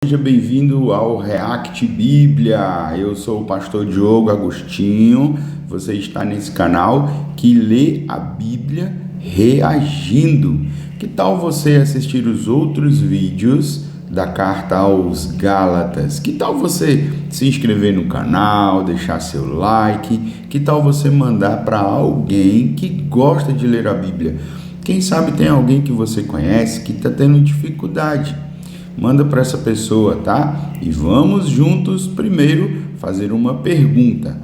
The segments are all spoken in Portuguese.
Seja bem-vindo ao React Bíblia. Eu sou o pastor Diogo Agostinho. Você está nesse canal que lê a Bíblia reagindo. Que tal você assistir os outros vídeos da carta aos Gálatas? Que tal você se inscrever no canal, deixar seu like? Que tal você mandar para alguém que gosta de ler a Bíblia? Quem sabe tem alguém que você conhece que está tendo dificuldade. Manda para essa pessoa, tá? E vamos juntos primeiro fazer uma pergunta.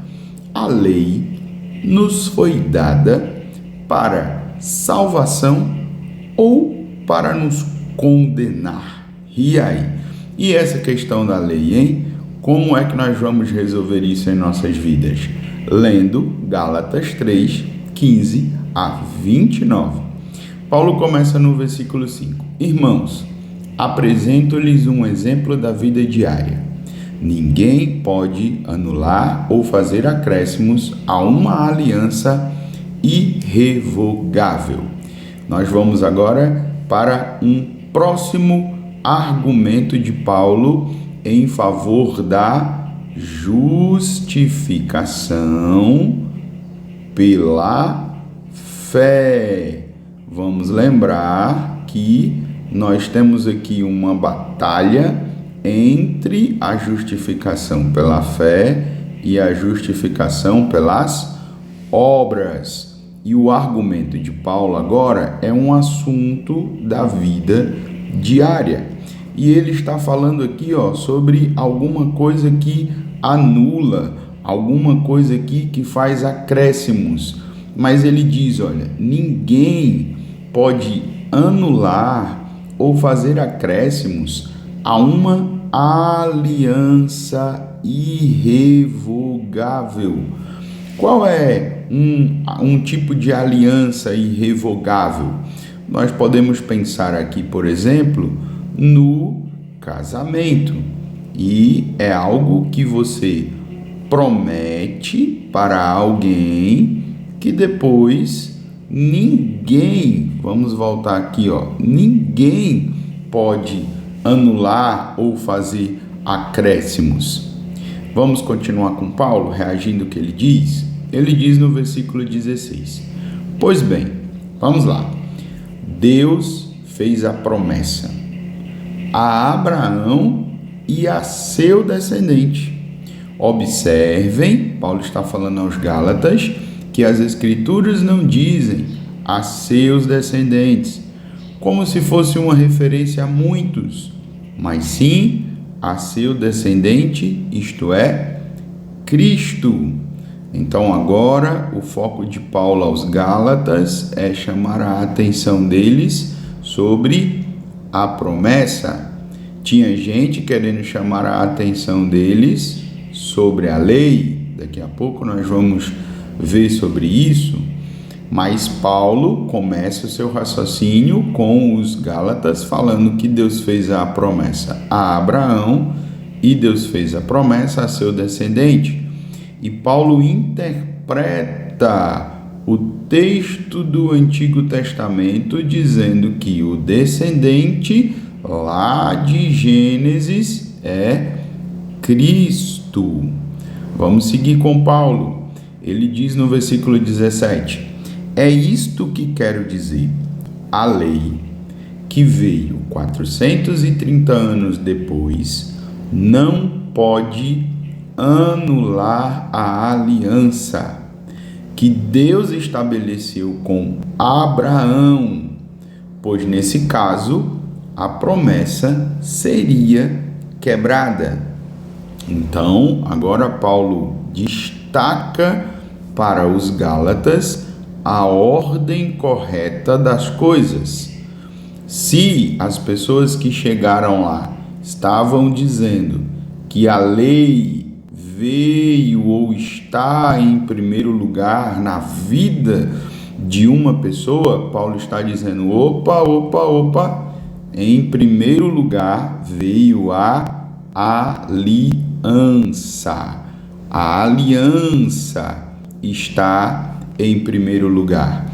A lei nos foi dada para salvação ou para nos condenar? E aí? E essa questão da lei, hein? Como é que nós vamos resolver isso em nossas vidas? Lendo Gálatas 3, 15 a 29. Paulo começa no versículo 5. Irmãos, apresento-lhes um exemplo da vida diária. Ninguém pode anular ou fazer acréscimos a uma aliança irrevogável. Nós vamos agora para um próximo argumento de Paulo em favor da justificação pela fé. Vamos lembrar que nós temos aqui uma batalha entre a justificação pela fé e a justificação pelas obras. E o argumento de Paulo agora é um assunto da vida diária. E ele está falando aqui, sobre alguma coisa que anula, alguma coisa aqui que faz acréscimos. Mas ele diz, olha, ninguém pode anular ou fazer acréscimos a uma aliança irrevogável. Qual é um tipo de aliança irrevogável? Nós podemos pensar aqui, por exemplo, no casamento. E é algo que você promete para alguém que depois ninguém, vamos voltar aqui, ninguém pode anular ou fazer acréscimos. Vamos continuar com Paulo, reagindo ao que ele diz? Ele diz no versículo 16: Pois bem, vamos lá. Deus fez a promessa a Abraão e a seu descendente. Observem, Paulo está falando aos Gálatas, que as Escrituras não dizem a seus descendentes, como se fosse uma referência a muitos, mas sim a seu descendente, isto é, Cristo. Então agora o foco de Paulo aos Gálatas é chamar a atenção deles sobre a promessa. Tinha gente querendo chamar a atenção deles sobre a lei. Daqui a pouco nós vamos ver sobre isso, mas Paulo começa o seu raciocínio com os Gálatas falando que Deus fez a promessa a Abraão e Deus fez a promessa a seu descendente. E Paulo interpreta o texto do Antigo Testamento dizendo que o descendente lá de Gênesis é Cristo. Vamos seguir com Paulo. Ele diz no versículo 17: É isto que quero dizer. A lei, que veio 430 anos depois, não pode anular a aliança que Deus estabeleceu com Abraão, pois nesse caso a promessa seria quebrada. Então, agora Paulo destaca para os Gálatas a ordem correta das coisas. Se as pessoas que chegaram lá estavam dizendo que a lei veio ou está em primeiro lugar na vida de uma pessoa, Paulo está dizendo, opa, em primeiro lugar veio a aliança. A aliança está em primeiro lugar.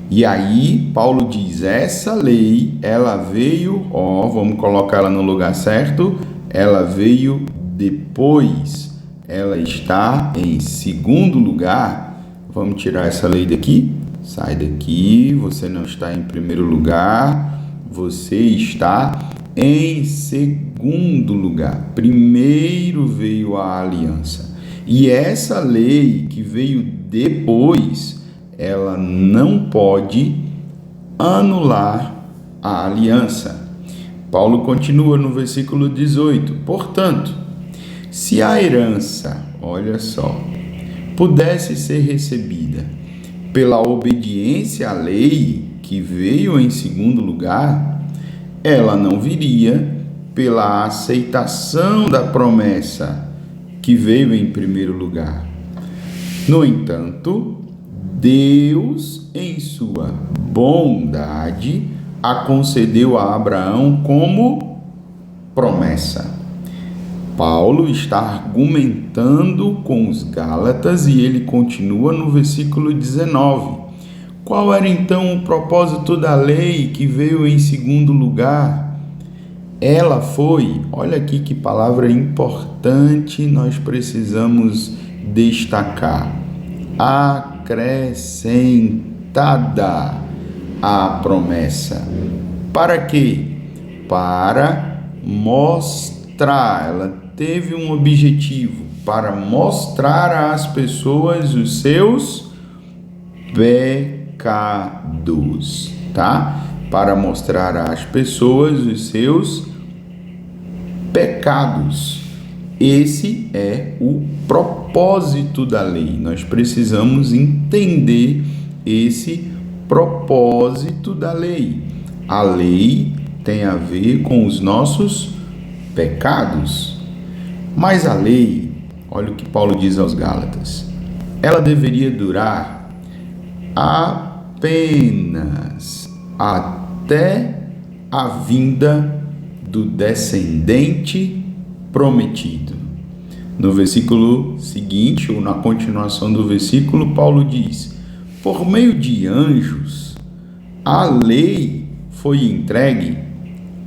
E aí Paulo diz, essa lei, ela veio, vamos colocar ela no lugar certo, ela veio depois, ela está em segundo lugar. Vamos tirar essa lei daqui? Sai daqui, você não está em primeiro lugar, você está em segundo lugar. Primeiro veio a aliança. E essa lei que veio depois, ela não pode anular a aliança. Paulo continua no versículo 18. Portanto, se a herança, olha só, pudesse ser recebida pela obediência à lei que veio em segundo lugar, ela não viria pela aceitação da promessa que veio em primeiro lugar. No entanto, Deus, em sua bondade, a concedeu a Abraão como promessa. Paulo está argumentando com os Gálatas e ele continua no versículo 19. Qual era então o propósito da lei que veio em segundo lugar? Ela foi, olha aqui que palavra importante nós precisamos destacar, acrescentada à promessa. Para quê? Para mostrar, ela teve um objetivo, para mostrar às pessoas os seus pecados, tá? Para mostrar às pessoas os seus pecados. Esse é o propósito da lei. Nós precisamos entender esse propósito da lei. A lei tem a ver com os nossos pecados. Mas a lei, olha o que Paulo diz aos Gálatas, ela deveria durar apenas até a vinda do descendente prometido. No versículo seguinte, ou na continuação do versículo, Paulo diz: por meio de anjos, a lei foi entregue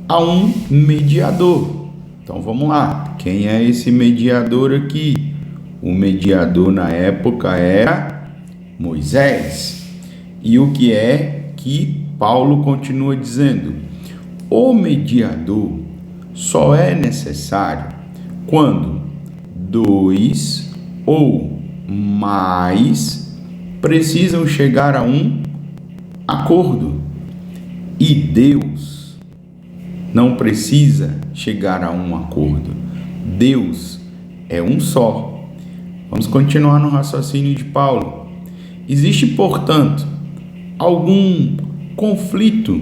a um mediador. Então vamos lá, quem é esse mediador aqui? O mediador na época era Moisés. E o que é que Paulo continua dizendo? O mediador só é necessário quando dois ou mais precisam chegar a um acordo. E Deus não precisa chegar a um acordo. Deus é um só. Vamos continuar no raciocínio de Paulo. Existe, portanto, algum conflito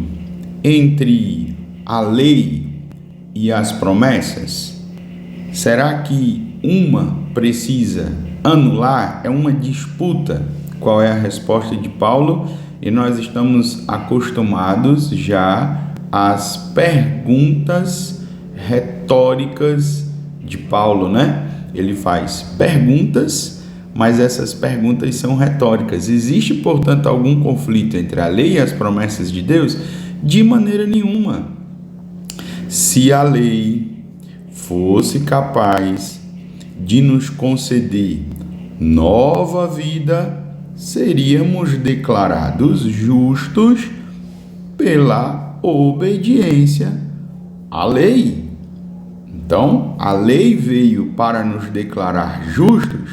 entre a lei e as promessas? Será que uma precisa anular? É uma disputa? Qual é a resposta de Paulo? E nós estamos acostumados já às perguntas retóricas de Paulo, né? Ele faz perguntas, mas essas perguntas são retóricas. Existe, portanto, algum conflito entre a lei e as promessas de Deus? De maneira nenhuma. Se a lei fosse capaz de nos conceder nova vida, seríamos declarados justos pela obediência à lei. Então, a lei veio para nos declarar justos?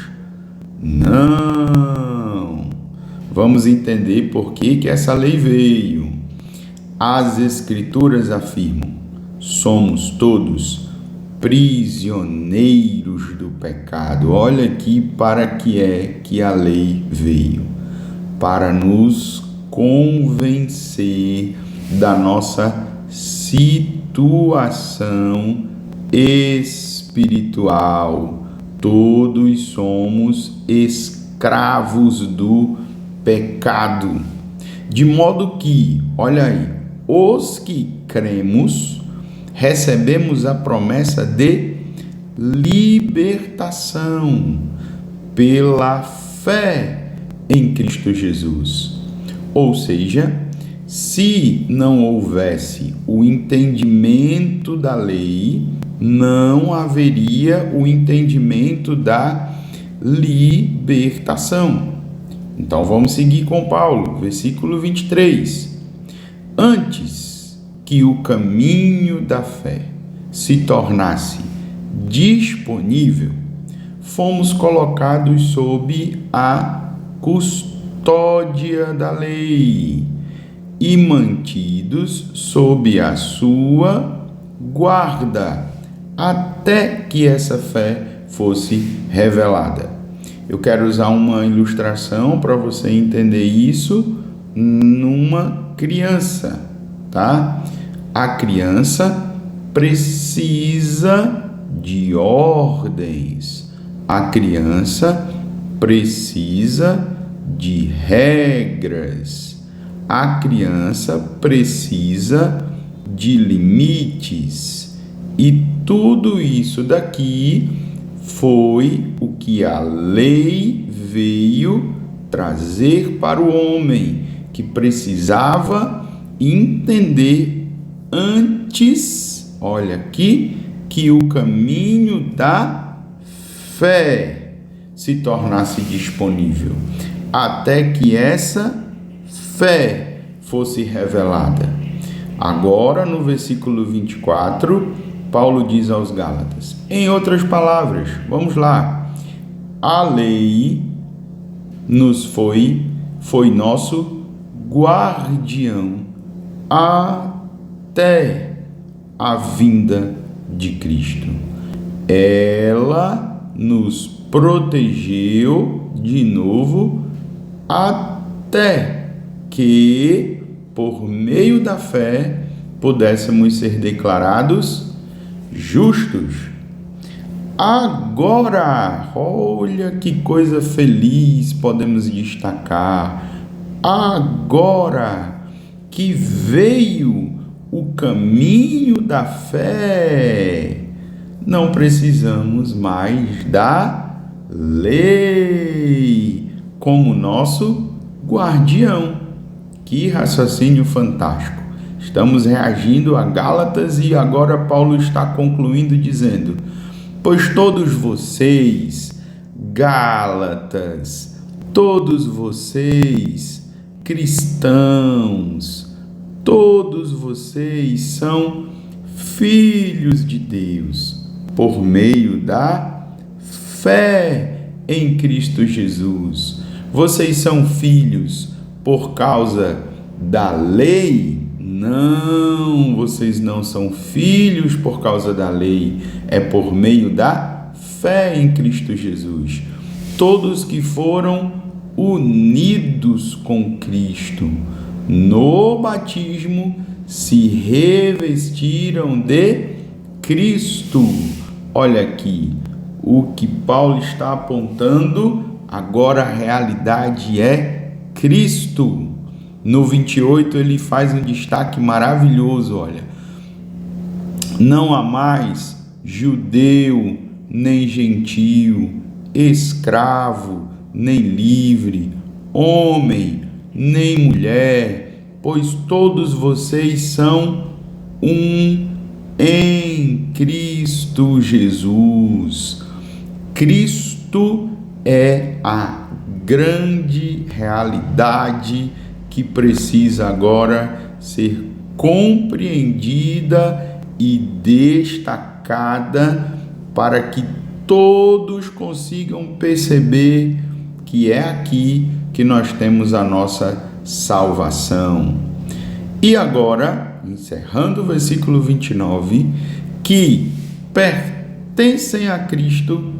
Não. Vamos entender por que essa lei veio. As Escrituras afirmam: somos todos prisioneiros do pecado. Olha aqui para que é que a lei veio: para nos convencer da nossa situação espiritual. Todos somos escravos do pecado. De modo que, olha aí, os que cremos recebemos a promessa de libertação pela fé em Cristo Jesus. Ou seja, se não houvesse o entendimento da lei, não haveria o entendimento da libertação. Então vamos seguir com Paulo, versículo 23. Antes que o caminho da fé se tornasse disponível, fomos colocados sob a custódia da lei e mantidos sob a sua guarda, até que essa fé fosse revelada. Eu quero usar uma ilustração para você entender isso numa criança, tá? A criança precisa de ordens. A criança precisa de regras. A criança precisa de limites. E tudo isso daqui foi o que a lei veio trazer para o homem, que precisava entender antes, olha aqui, que o caminho da fé se tornasse disponível, até que essa fé fosse revelada. Agora, no versículo 24, Paulo diz aos Gálatas, em outras palavras, vamos lá, a lei foi nosso guardião até a vinda de Cristo. Ela nos protegeu de novo até que, por meio da fé, pudéssemos ser declarados justos. Agora, olha que coisa feliz podemos destacar. Agora que veio o caminho da fé, não precisamos mais da lei como nosso guardião. Que raciocínio fantástico! Estamos reagindo a Gálatas e agora Paulo está concluindo dizendo: pois todos vocês, Gálatas, todos vocês, cristãos, todos vocês são filhos de Deus por meio da fé em Cristo Jesus. Vocês são filhos por causa da lei? Não, vocês não são filhos por causa da lei, é por meio da fé em Cristo Jesus. Todos que foram unidos com Cristo no batismo se revestiram de Cristo. Olha aqui, o que Paulo está apontando, agora a realidade é Cristo. No 28 ele faz um destaque maravilhoso, olha. Não há mais judeu, nem gentio, escravo, nem livre, homem, nem mulher, pois todos vocês são um em Cristo Jesus. Cristo é a grande realidade que precisa agora ser compreendida e destacada para que todos consigam perceber que é aqui que nós temos a nossa salvação. E agora, encerrando o versículo 29, que pertencem a Cristo,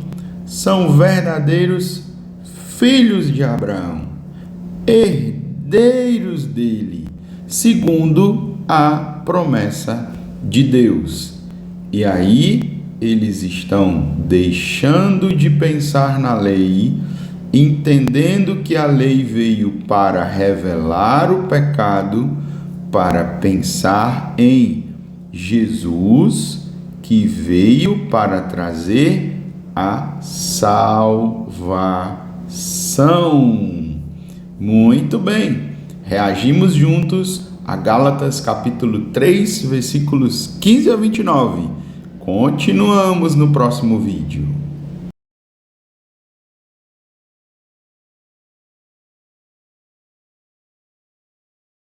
são verdadeiros filhos de Abraão, herdeiros dele, segundo a promessa de Deus. E aí eles estão deixando de pensar na lei, entendendo que a lei veio para revelar o pecado, para pensar em Jesus, que veio para trazer a salvação. Muito bem, reagimos juntos a Gálatas capítulo 3, versículos 15 a 29, Continuamos no próximo vídeo.